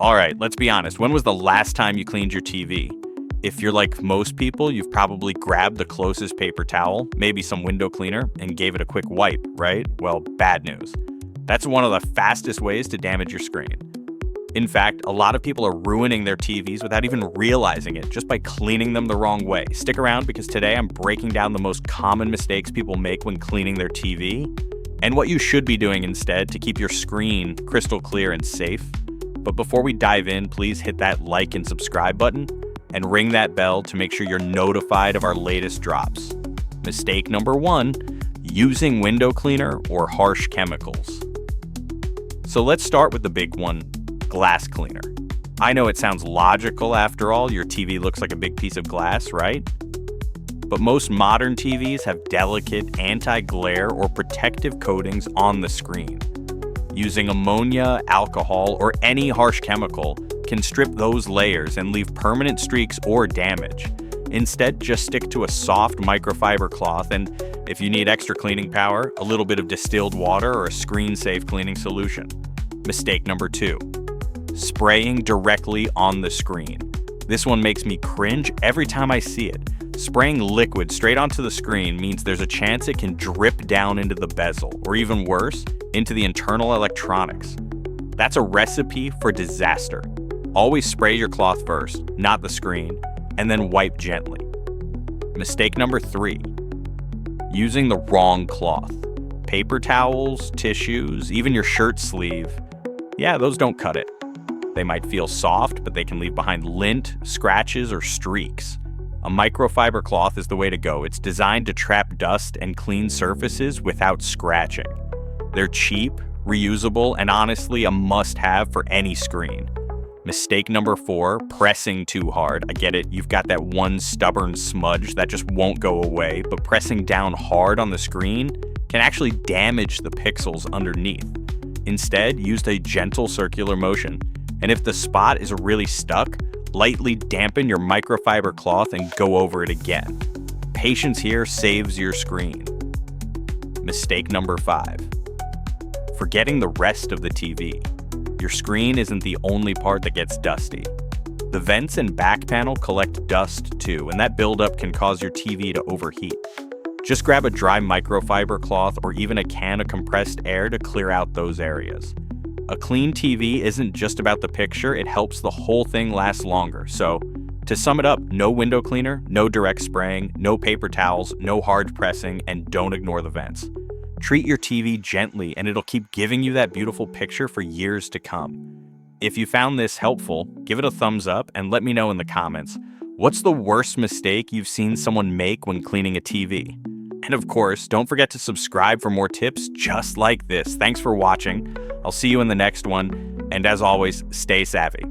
All right, let's be honest. When was the last time you cleaned your TV? If you're like most people, you've probably grabbed the closest paper towel, maybe some window cleaner, and gave it a quick wipe, right? Well, bad news. That's one of the fastest ways to damage your screen. In fact, a lot of people are ruining their TVs without even realizing it just by cleaning them the wrong way. Stick around because today I'm breaking down the most common mistakes people make when cleaning their TV and what you should be doing instead to keep your screen crystal clear and safe. But before we dive in, please hit that like and subscribe button and ring that bell to make sure you're notified of our latest drops. Mistake number 1, using window cleaner or harsh chemicals. So let's start with the big one, glass cleaner. I know it sounds logical after all, your TV looks like a big piece of glass, right? But most modern TVs have delicate anti-glare or protective coatings on the screen. Using ammonia, alcohol, or any harsh chemical can strip those layers and leave permanent streaks or damage. Instead, just stick to a soft microfiber cloth and, if you need extra cleaning power, a little bit of distilled water or a screen-safe cleaning solution. Mistake number 2, spraying directly on the screen. This one makes me cringe every time I see it. Spraying liquid straight onto the screen means there's a chance it can drip down into the bezel, or even worse, into the internal electronics. That's a recipe for disaster. Always spray your cloth first, not the screen, and then wipe gently. Mistake number 3, using the wrong cloth. Paper towels, tissues, even your shirt sleeve. Yeah, those don't cut it. They might feel soft, but they can leave behind lint, scratches, or streaks. A microfiber cloth is the way to go. It's designed to trap dust and clean surfaces without scratching. They're cheap, reusable, and honestly a must-have for any screen. Mistake number 4, pressing too hard. I get it, you've got that one stubborn smudge that just won't go away, but pressing down hard on the screen can actually damage the pixels underneath. Instead, use a gentle circular motion. And if the spot is really stuck, lightly dampen your microfiber cloth and go over it again. Patience here saves your screen. Mistake number 5, forgetting the rest of the TV. Your screen isn't the only part that gets dusty. The vents and back panel collect dust too, and that buildup can cause your TV to overheat. Just grab a dry microfiber cloth or even a can of compressed air to clear out those areas. A clean TV isn't just about the picture, it helps the whole thing last longer. So, to sum it up, no window cleaner, no direct spraying, no paper towels, no hard pressing, and don't ignore the vents. Treat your TV gently and it'll keep giving you that beautiful picture for years to come. If you found this helpful, give it a thumbs up and let me know in the comments. What's the worst mistake you've seen someone make when cleaning a TV? And of course, don't forget to subscribe for more tips just like this. Thanks for watching. I'll see you in the next one. And as always, stay savvy.